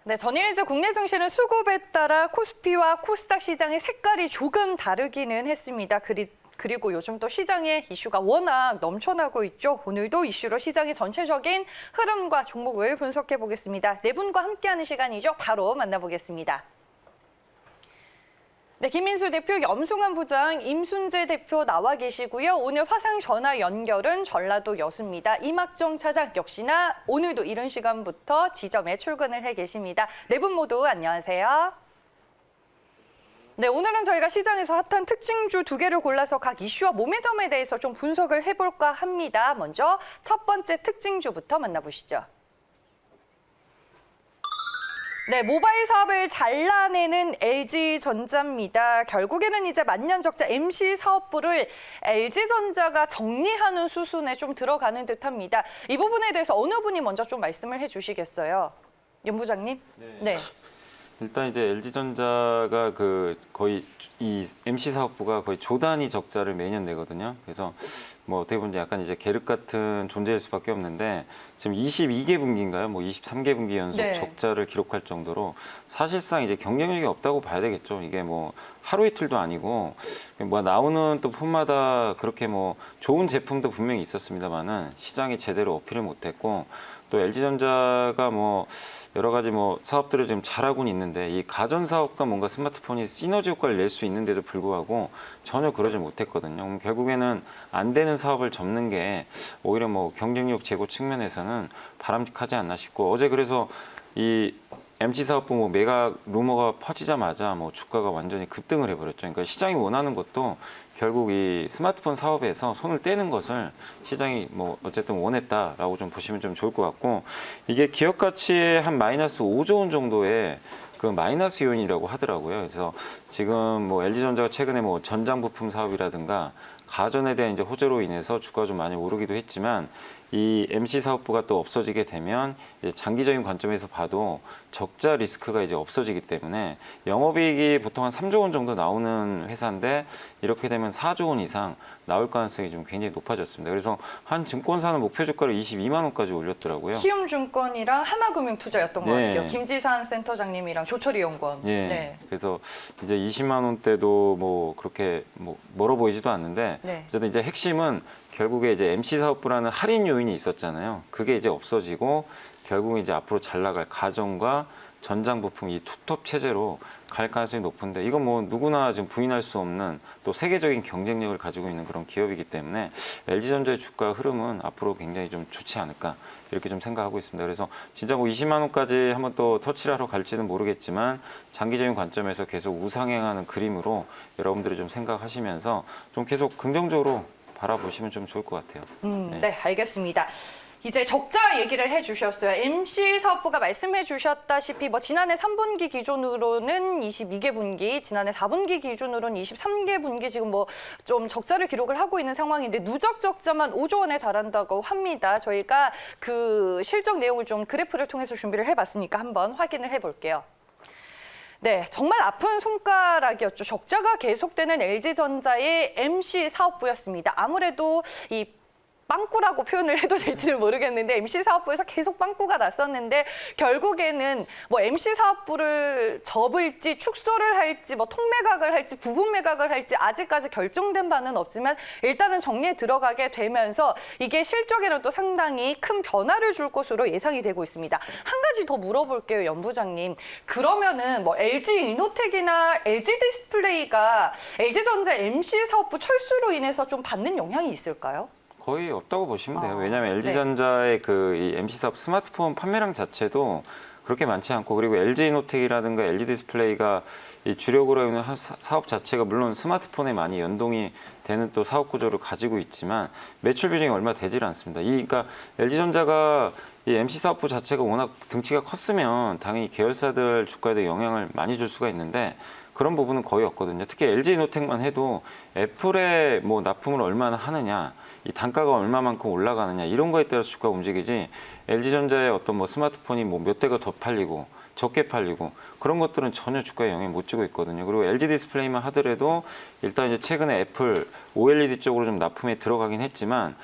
네, 전일제 국내 증시는 수급에 따라 코스피와 코스닥 시장의 색깔이 조금 다르기는 했습니다. 그리고 요즘 또 시장의 이슈가 워낙 넘쳐나고 있죠. 오늘도 이슈로 시장의 전체적인 흐름과 종목을 분석해 보겠습니다. 네 분과 함께하는 시간이죠. 바로 만나보겠습니다. 네, 김민수 대표, 염승환 부장, 임순재 대표 나와 계시고요. 오늘 화상 전화 연결은 전라도 여수입니다. 이막정 차장 역시나 오늘도 이른 시간부터 지점에 출근을 해 계십니다. 네 분 모두 안녕하세요. 네, 오늘은 저희가 시장에서 핫한 특징주 두 개를 골라서 각 이슈와 모멘텀에 대해서 좀 분석을 해볼까 합니다. 먼저 첫 번째 특징주부터 만나보시죠. 네, 모바일 사업을 잘라내는 LG전자입니다. 결국에는 이제 만년적자 MC 사업부를 LG전자가 정리하는 수순에 좀 들어가는 듯합니다. 이 부분에 대해서 어느 분이 먼저 좀 말씀을 해주시겠어요? 연 부장님? 네. 일단 이제 LG전자가 거의 이 MC 사업부가 거의 조 단위 적자를 매년 내거든요. 그래서 뭐 어떻게 보면 약간 이제 계륵 같은 존재일 수밖에 없는데 지금 22개 분기인가요? 뭐 23개 분기 연속 네. 적자를 기록할 정도로 사실상 이제 경쟁력이 없다고 봐야 되겠죠. 이게 뭐 하루 이틀도 아니고 뭐 나오는 또 폰마다 그렇게 뭐 좋은 제품도 분명히 있었습니다만은 시장이 제대로 어필을 못했고 또 LG전자가 뭐 여러 가지 뭐 사업들을 좀 잘하고는 있는데 이 가전 사업과 뭔가 스마트폰이 시너지 효과를 낼 수 있는데도 불구하고 전혀 그러지 못했거든요. 결국에는 안 되는 사업을 접는 게 오히려 뭐 경쟁력 제고 측면에서는 바람직하지 않나 싶고 어제 그래서 이 MC 사업부 뭐 매각 루머가 퍼지자마자 뭐 주가가 완전히 급등을 해버렸죠. 그러니까 시장이 원하는 것도 결국 이 스마트폰 사업에서 손을 떼는 것을 시장이 뭐 어쨌든 원했다라고 좀 보시면 좀 좋을 것 같고 이게 기업 가치의 한 마이너스 5조 원 정도의 그 마이너스 요인이라고 하더라고요. 그래서 지금 뭐 LG전자가 최근에 뭐 전장 부품 사업이라든가 가전에 대한 이제 호재로 인해서 주가가 좀 많이 오르기도 했지만 이 MC 사업부가 또 없어지게 되면 이제 장기적인 관점에서 봐도 적자 리스크가 이제 없어지기 때문에 영업이익이 보통 한 3조 원 정도 나오는 회사인데 이렇게 되면 4조 원 이상 나올 가능성이 좀 굉장히 높아졌습니다. 그래서 한 증권사는 목표 주가를 22만 원까지 올렸더라고요. 키움증권이랑 하나금융투자였던 것 네. 같아요. 김지산 센터장님이랑 조철희 연구원. 예. 네. 그래서 이제 20만 원대도 뭐 그렇게 뭐 멀어 보이지도 않는데 네. 어쨌든 이제 핵심은 결국에 이제 MC 사업부라는 할인 요인이 있었잖아요. 그게 이제 없어지고 결국 이제 앞으로 잘 나갈 가전과 전장 부품 이 투톱 체제로 갈 가능성이 높은데 이건 뭐 누구나 지금 부인할 수 없는 또 세계적인 경쟁력을 가지고 있는 그런 기업이기 때문에 LG전자의 주가 흐름은 앞으로 굉장히 좀 좋지 않을까 이렇게 좀 생각하고 있습니다. 그래서 진짜 뭐 20만 원까지 한번 또 터치를 하러 갈지는 모르겠지만 장기적인 관점에서 계속 우상향하는 그림으로 여러분들이 좀 생각하시면서 좀 계속 긍정적으로 바라보시면 좀 좋을 것 같아요. 네, 알겠습니다. 이제 적자 얘기를 해주셨어요. MC 사업부가 말씀해 주셨다시피 뭐 지난해 3분기 기준으로는 22개 분기, 지난해 4분기 기준으로는 23개 분기 지금 뭐 좀 적자를 기록을 하고 있는 상황인데 누적 적자만 5조 원에 달한다고 합니다. 저희가 그 실적 내용을 좀 그래프를 통해서 준비를 해봤으니까 한번 확인을 해볼게요. 네, 정말 아픈 손가락이었죠. 적자가 계속되는 LG전자의 MC 사업부였습니다. 아무래도 이 빵꾸라고 표현을 해도 될지는 모르겠는데 MC 사업부에서 계속 빵꾸가 났었는데 결국에는 뭐 MC 사업부를 접을지 축소를 할지 뭐 통매각을 할지 부분 매각을 할지 아직까지 결정된 바는 없지만 일단은 정리에 들어가게 되면서 이게 실적에는 또 상당히 큰 변화를 줄 것으로 예상이 되고 있습니다. 한 가지 더 물어볼게요, 연 부장님. 그러면은 뭐 LG이노텍이나 LG디스플레이가 LG전자 MC 사업부 철수로 인해서 좀 받는 영향이 있을까요? 거의 없다고 보시면 돼요. 왜냐하면 LG전자의 그 이 MC 사업 스마트폰 판매량 자체도 그렇게 많지 않고 그리고 LG이노텍이라든가 LG디스플레이가 이 주력으로 하는 사업 자체가 물론 스마트폰에 많이 연동이 되는 또 사업 구조를 가지고 있지만 매출 비중이 얼마 되질 않습니다. 그러니까 LG전자가 이 MC 사업부 자체가 워낙 등치가 컸으면 당연히 계열사들 주가에도 영향을 많이 줄 수가 있는데 그런 부분은 거의 없거든요. 특히 LG이노텍만 해도 애플에 뭐 납품을 얼마나 하느냐 이 단가가 얼마만큼 올라가느냐 이런 거에 따라서 주가가 움직이지 LG전자의 어떤 뭐 스마트폰이 뭐 몇 대가 더 팔리고 적게 팔리고 그런 것들은 전혀 주가에 영향 못 주고 있거든요. 그리고 LG 디스플레이만 하더라도 일단 이제 최근에 애플 OLED 쪽으로 좀 납품에 들어가긴 했지만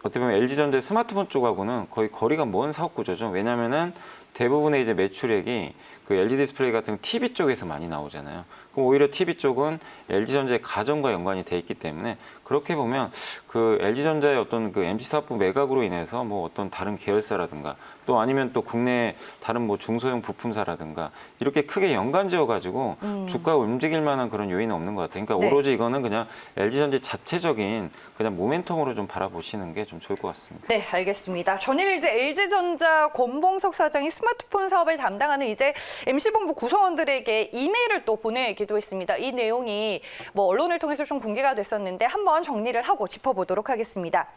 어떻게 보면 LG전자 스마트폰 쪽하고는 거의 거리가 먼 사업 구조죠. 왜냐면은 대부분의 이제 매출액이 그 LG 디스플레이 같은 TV 쪽에서 많이 나오잖아요. 그럼 오히려 TV 쪽은 LG전자의 가전과 연관이 돼 있기 때문에 그렇게 보면 그 LG전자의 어떤 그 MZ 사업부 매각으로 인해서 뭐 어떤 다른 계열사라든가 또 아니면 또 국내 다른 뭐 중소형 부품사라든가 이렇게 크게 연관지어 가지고 주가가 움직일 만한 그런 요인은 없는 것 같아요. 그러니까 네. 오로지 이거는 그냥 LG전자 자체적인 그냥 모멘텀으로 좀 바라보시는 게 좀 좋을 것 같습니다. 네, 알겠습니다. 전일 이제 LG전자 권봉석 사장이 스마트폰 사업을 담당하는 이제 MC본부 구성원들에게 이메일을 또 보내기도 했습니다. 이 내용이 뭐 언론을 통해서 좀 공개가 됐었는데 한번 정리를 하고 짚어보도록 하겠습니다.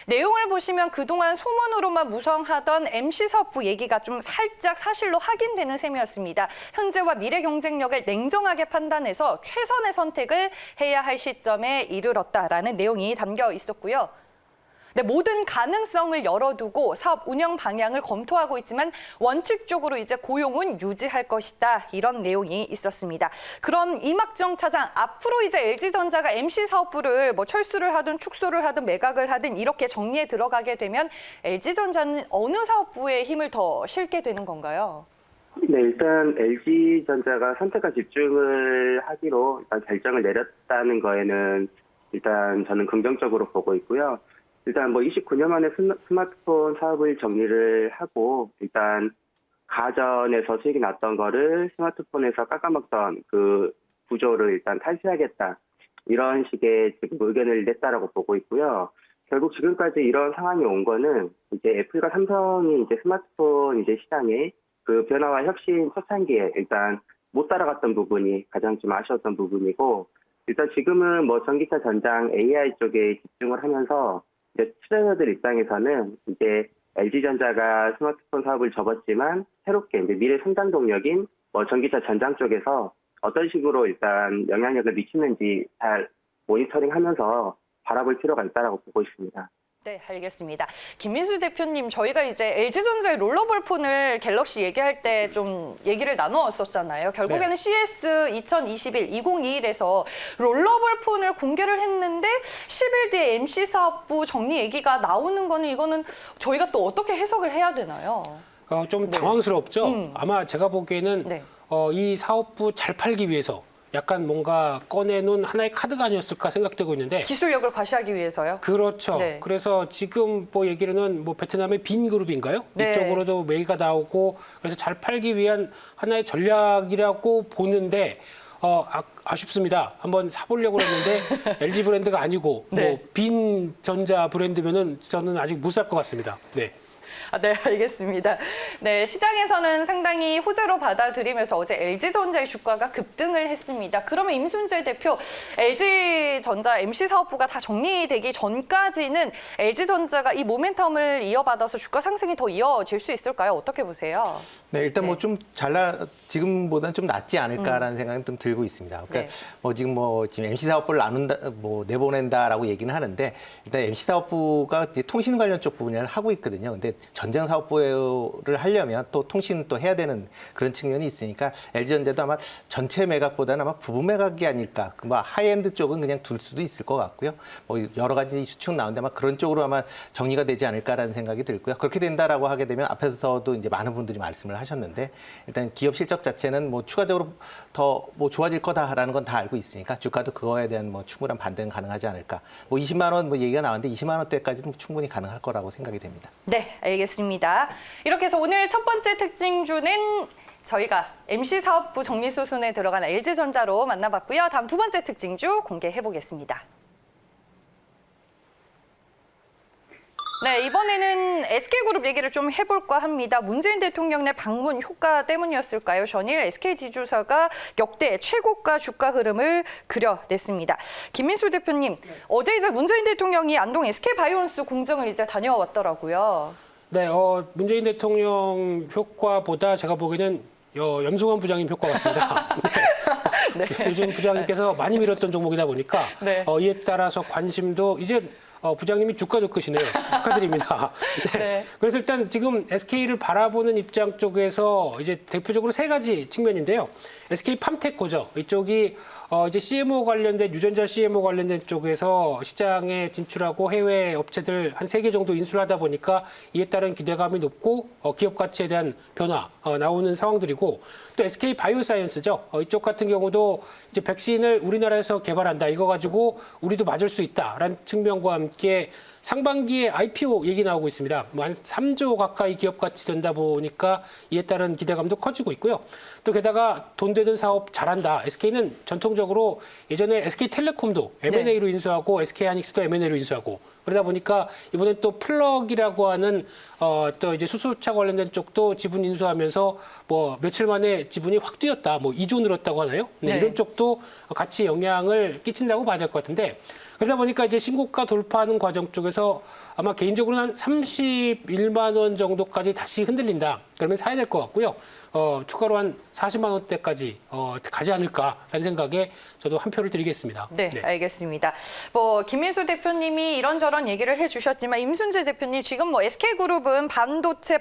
내용을 보시면 그동안 소문으로만 무성하던 MC사업부 얘기가 좀 살짝 사실로 확인되는 셈이었습니다. 현재와 미래 경쟁력을 냉정하게 판단해서 최선의 선택을 해야 할 시점에 이르렀다라는 내용이 담겨 있었고요. 네, 모든 가능성을 열어두고 사업 운영 방향을 검토하고 있지만 원칙적으로 이제 고용은 유지할 것이다. 이런 내용이 있었습니다. 그럼 이막정 차장, 앞으로 이제 LG전자가 MC 사업부를 뭐 철수를 하든 축소를 하든 매각을 하든 이렇게 정리에 들어가게 되면 LG전자는 어느 사업부에 힘을 더 실게 되는 건가요? 네, 일단 LG전자가 선택과 집중을 하기로 일단 결정을 내렸다는 거에는 일단 저는 긍정적으로 보고 있고요. 일단 뭐 29년 만에 스마트폰 사업을 정리를 하고 일단 가전에서 수익이 났던 거를 스마트폰에서 깎아먹던 그 구조를 일단 탈피하겠다. 이런 식의 지금 의견을 냈다라고 보고 있고요. 결국 지금까지 이런 상황이 온 거는 이제 애플과 삼성이 이제 스마트폰 이제 시장에 그 변화와 혁신 초창기에 일단 못 따라갔던 부분이 가장 좀 아쉬웠던 부분이고, 일단 지금은 뭐 전기차 전장 AI 쪽에 집중을 하면서 이제 투자자들 입장에서는 이제 LG전자가 스마트폰 사업을 접었지만 새롭게 이제 미래 성장 동력인 뭐 전기차 전장 쪽에서 어떤 식으로 일단 영향력을 미치는지 잘 모니터링하면서 바라볼 필요가 있다라고 보고 있습니다. 네, 알겠습니다. 김민수 대표님, 저희가 이제 LG전자의 롤러볼 폰을 갤럭시 얘기할 때 좀 얘기를 나누었었잖아요. 결국에는 네. CS 2021-2021에서 롤러볼 폰을 공개를 했는데 10일 뒤에 MC 사업부 정리 얘기가 나오는 거는 이거는 저희가 또 어떻게 해석을 해야 되나요? 좀 당황스럽죠. 아마 제가 보기에는 네. 이 사업부 잘 팔기 위해서 약간 뭔가 꺼내놓은 하나의 카드가 아니었을까 생각되고 있는데. 기술력을 과시하기 위해서요? 그렇죠. 네. 그래서 지금 뭐 얘기로는 뭐 베트남의 빈 그룹인가요? 네. 이쪽으로도 메이가 나오고 그래서 잘 팔기 위한 하나의 전략이라고 보는데 아쉽습니다. 한번 사보려고 했는데 LG 브랜드가 아니고 네. 뭐 빈 전자 브랜드면은 저는 아직 못 살 것 같습니다. 네. 네, 알겠습니다. 네, 시장에서는 상당히 호재로 받아들이면서 어제 LG전자의 주가가 급등을 했습니다. 그러면 임순재 대표, LG전자 MC 사업부가 다 정리되기 전까지는 LG전자가 이 모멘텀을 이어받아서 주가 상승이 더 이어질 수 있을까요? 어떻게 보세요? 네, 일단 뭐 좀 지금보다는 좀 낫지 않을까라는 생각이 좀 들고 있습니다. 그러니까 네. 지금 MC 사업부를 내보낸다라고 얘기는 하는데, 일단 MC 사업부가 이제 통신 관련 쪽 분야를 하고 있거든요. 근데 전장 사업부를 하려면 또 통신 또 해야 되는 그런 측면이 있으니까 LG전자도 아마 전체 매각보다는 아마 부분 매각이 아닐까. 뭐 하이엔드 쪽은 그냥 둘 수도 있을 것 같고요. 뭐 여러 가지 추측 나오는데 아마 그런 쪽으로 아마 정리가 되지 않을까라는 생각이 들고요. 그렇게 된다라고 하게 되면 앞에서도 이제 많은 분들이 말씀을 하셨는데, 일단 기업 실적 자체는 뭐 추가적으로 더 뭐 좋아질 거다라는 건 다 알고 있으니까 주가도 그거에 대한 뭐 충분한 반등은 가능하지 않을까. 뭐 20만 원 뭐 얘기가 나왔는데 20만 원대까지는 충분히 가능할 거라고 생각이 됩니다. 네, 알겠습니다. 이렇게 해서 오늘 첫 번째 특징주는 저희가 MC 사업부 정리수순에 들어간 LG전자로 만나봤고요. 다음 두 번째 특징주 공개해 보겠습니다. 네, 이번에는 SK그룹 얘기를 좀 해볼까 합니다. 문재인 대통령의 방문 효과 때문이었을까요? 전일 SK지주사가 역대 최고가 주가 흐름을 그려냈습니다. 김민수 대표님, 어제 이제 문재인 대통령이 안동 SK바이오니스 공장을 이제 다녀왔더라고요. 네, 문재인 대통령 효과보다 제가 보기에는 염승환 부장님 효과 같습니다. 네. 요즘 부장님께서 많이 밀었던 종목이다 보니까 네. 이에 따라서 관심도 이제 부장님이 주가도 크시네요. 축하드립니다. 네. 네. 그래서 일단 지금 SK를 바라보는 입장 쪽에서 이제 대표적으로 세 가지 측면인데요. SK 팜테코죠. 이쪽이 이제 CMO 관련된 유전자 CMO 관련된 쪽에서 시장에 진출하고 해외 업체들 한 3개 정도 인수를 하다 보니까 이에 따른 기대감이 높고 기업 가치에 대한 변화 나오는 상황들이고 또 SK 바이오사이언스죠. 이쪽 같은 경우도 이제 백신을 우리나라에서 개발한다. 이거 가지고 우리도 맞을 수 있다라는 측면과 함께 상반기에 IPO 얘기 나오고 있습니다. 뭐 한 3조 가까이 기업 가치 된다 보니까 이에 따른 기대감도 커지고 있고요. 또 게다가 돈 되는 사업 잘한다. SK는 전통적으로 예전에 SK텔레콤도 M&A로 인수하고 SK하이닉스도 M&A로 인수하고 그러다 보니까 이번엔 또 플럭이라고 하는 또 이제 수소차 관련된 쪽도 지분 인수하면서 뭐 며칠 만에 지분이 확 뛰었다. 뭐 2조 늘었다고 하나요? 네, 네. 이런 쪽도 같이 영향을 끼친다고 봐야 될 것 같은데 그러다 보니까 이제 신고가 돌파하는 과정 쪽에서 아마 개인적으로는 한 31만 원 정도까지 다시 흔들린다. 그러면 사야 될 것 같고요. 추가로 한 40만 원대까지 가지 않을까라는 생각에 저도 한 표를 드리겠습니다. 네, 알겠습니다. 뭐 김민수 대표님이 이런저런 얘기를 해주셨지만 임순재 대표님 지금 뭐 SK그룹은 반도체,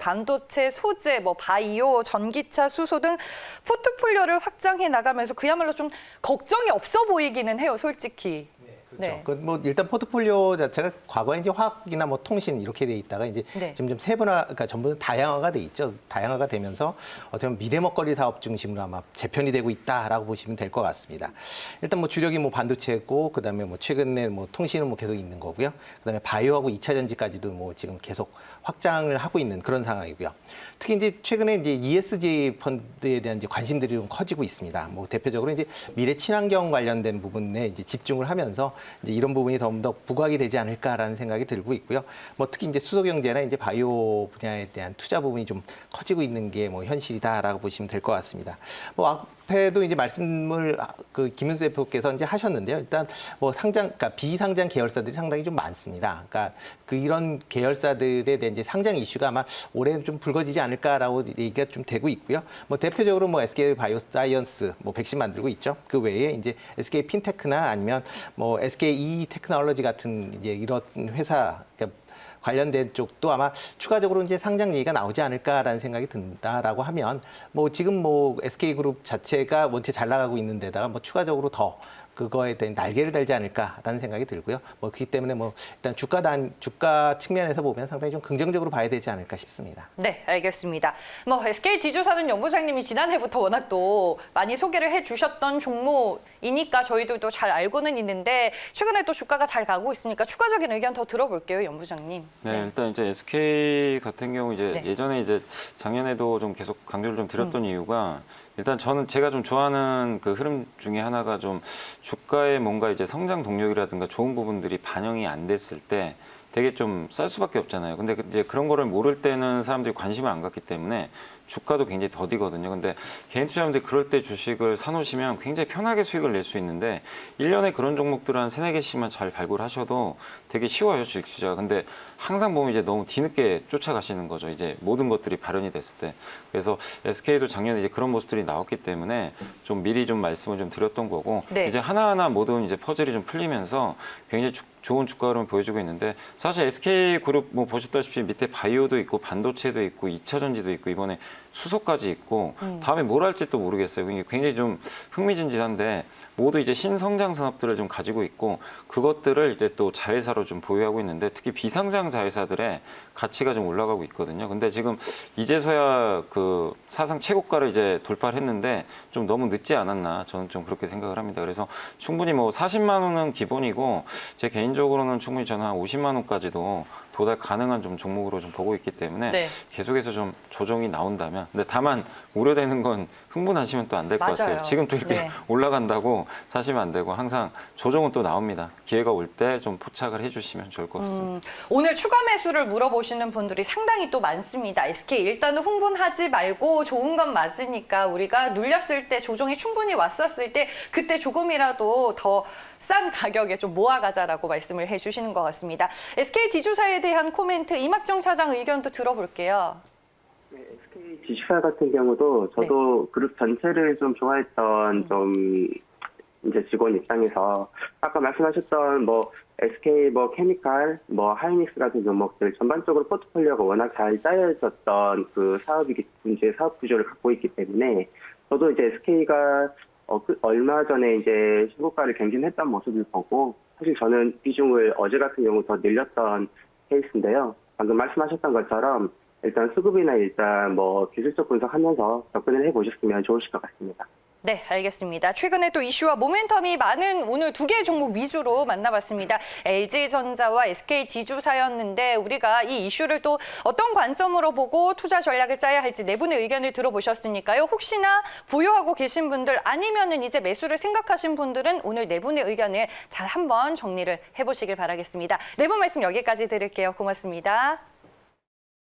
소재, 뭐 바이오, 전기차, 수소 등 포트폴리오를 확장해 나가면서 그야말로 좀 걱정이 없어 보이기는 해요, 솔직히. 그렇죠. 네. 뭐 일단 포트폴리오 자체가 과거에 이제 화학이나 뭐 통신 이렇게 돼 있다가 이제 네. 점점 세분화, 그러니까 전부 다양화가 돼 있죠. 다양화가 되면서 어떻게 보면 미래 먹거리 사업 중심으로 아마 재편이 되고 있다라고 보시면 될 것 같습니다. 일단 뭐 주력이 뭐 반도체고 그다음에 뭐 최근에 뭐 통신은 뭐 계속 있는 거고요. 그다음에 바이오하고 2차 전지까지도 뭐 지금 계속 확장을 하고 있는 그런 상황이고요. 특히 이제 최근에 이제 ESG 펀드에 대한 이제 관심들이 좀 커지고 있습니다. 뭐 대표적으로 이제 미래 친환경 관련된 부분에 이제 집중을 하면서 이제 이런 부분이 더 부각이 되지 않을까라는 생각이 들고 있고요. 뭐 특히 이제 수소 경제나 이제 바이오 분야에 대한 투자 부분이 좀 커지고 있는 게 뭐 현실이다라고 보시면 될 것 같습니다. 뭐 앞에도 이제 말씀을 그 김윤수 대표께서 이제 하셨는데요. 일단 뭐 그러니까 비상장 계열사들이 상당히 좀 많습니다. 그러니까 그 이런 계열사들에 대한 이제 상장 이슈가 아마 올해는 좀 불거지지 않을까라고 얘기가 좀 되고 있고요. 뭐 대표적으로 뭐 SK 바이오사이언스 뭐 백신 만들고 있죠. 그 외에 이제 SK 핀테크나 아니면 뭐 SK 테크놀로지 같은 이제 이런 회사 그러니까 관련된 쪽도 아마 추가적으로 이제 상장 얘기가 나오지 않을까라는 생각이 든다라고 하면 뭐 지금 뭐 SK그룹 자체가 원체 잘 나가고 있는 데다가 뭐 추가적으로 더 그거에 대한 날개를 달지 않을까라는 생각이 들고요. 뭐 그렇기 때문에 뭐 일단 주가 측면에서 보면 상당히 좀 긍정적으로 봐야 되지 않을까 싶습니다. 네, 알겠습니다. 뭐 SK 지주사는 연부장님이 지난해부터 워낙 또 많이 소개를 해주셨던 종목이니까 저희들도 잘 알고는 있는데 최근에 또 주가가 잘 가고 있으니까 추가적인 의견 더 들어볼게요, 연부장님. 네, 일단 이제 SK 같은 경우 이제 네. 예전에 이제 작년에도 좀 계속 강조를 좀 드렸던 이유가 일단 제가 좀 좋아하는 그 흐름 중에 하나가 좀 주가에 뭔가 이제 성장 동력이라든가 좋은 부분들이 반영이 안 됐을 때 되게 좀 쌀 수밖에 없잖아요. 근데 이제 그런 거를 모를 때는 사람들이 관심을 안 갖기 때문에 주가도 굉장히 더디거든요. 근데 개인 투자자분들이 그럴 때 주식을 사놓으시면 굉장히 편하게 수익을 낼 수 있는데 1년에 그런 종목들을 한 3-4개씩만 잘 발굴하셔도 되게 쉬워요, 주식 투자가. 근데 항상 보면 이제 너무 뒤늦게 쫓아가시는 거죠. 이제 모든 것들이 발현이 됐을 때. 그래서 SK도 작년에 이제 그런 모습들이 나왔기 때문에 좀 미리 좀 말씀을 좀 드렸던 거고 네. 이제 하나하나 모든 이제 퍼즐이 좀 풀리면서 굉장히 좋은 주가 흐름을 보여주고 있는데 사실 SK그룹 뭐 보셨다시피 밑에 바이오도 있고 반도체도 있고 2차 전지도 있고 이번에 수소까지 있고 다음에 뭘 할지 또 모르겠어요. 굉장히 좀 흥미진진한데 모두 이제 신성장 산업들을 좀 가지고 있고 그것들을 이제 또 자회사로 좀 보유하고 있는데 특히 비상장 자회사들의 가치가 좀 올라가고 있거든요. 근데 지금 이제서야 그 사상 최고가를 이제 돌파를 했는데 좀 너무 늦지 않았나 저는 좀 그렇게 생각을 합니다. 그래서 충분히 뭐 40만 원은 기본이고 제 개인적으로는 충분히 저는 한 50만 원까지도 도달 가능한 좀 종목으로 좀 보고 있기 때문에 네. 계속해서 좀 조정이 나온다면 근데 다만 우려되는 건 흥분하시면 또 안 될 것 같아요. 맞아요. 지금 또 이렇게 네. 올라간다고 사시면 안 되고 항상 조정은 또 나옵니다. 기회가 올 때 좀 포착을 해주시면 좋을 것 같습니다. 오늘 추가 매수를 물어보시는 분들이 상당히 또 많습니다. SK 일단은 흥분하지 말고 좋은 건 맞으니까 우리가 눌렸을 때 조정이 충분히 왔었을 때 그때 조금이라도 더 싼 가격에 좀 모아가자라고 말씀을 해주시는 것 같습니다. SK 지주사에 대한 코멘트 이막정 차장 의견도 들어볼게요. 네, SK 지주사 같은 경우도 저도 그룹 전체를 좀 좋아했던 좀 이제 직원 입장에서 아까 말씀하셨던 뭐 SK 뭐 케미칼 뭐 하이닉스 같은 종목들 전반적으로 포트폴리오가 워낙 잘 짜여졌던 그 사업이기 이제 사업 구조를 갖고 있기 때문에 저도 이제 SK가 얼마 전에 이제 신고가를 갱신했던 모습을 보고 사실 저는 비중을 어제 같은 경우 더 늘렸던 케이스인데요. 방금 말씀하셨던 것처럼 일단 수급이나 일단 뭐 기술적 분석하면서 접근을 해보셨으면 좋으실 것 같습니다. 네, 알겠습니다. 최근에 또 이슈와 모멘텀이 많은 오늘 두 개의 종목 위주로 만나봤습니다. LG전자와 SK지주사였는데 우리가 이 이슈를 또 어떤 관점으로 보고 투자 전략을 짜야 할지 네 분의 의견을 들어보셨으니까요. 혹시나 보유하고 계신 분들 아니면은 이제 매수를 생각하신 분들은 오늘 네 분의 의견을 잘 한번 정리를 해보시길 바라겠습니다. 네 분 말씀 여기까지 드릴게요. 고맙습니다.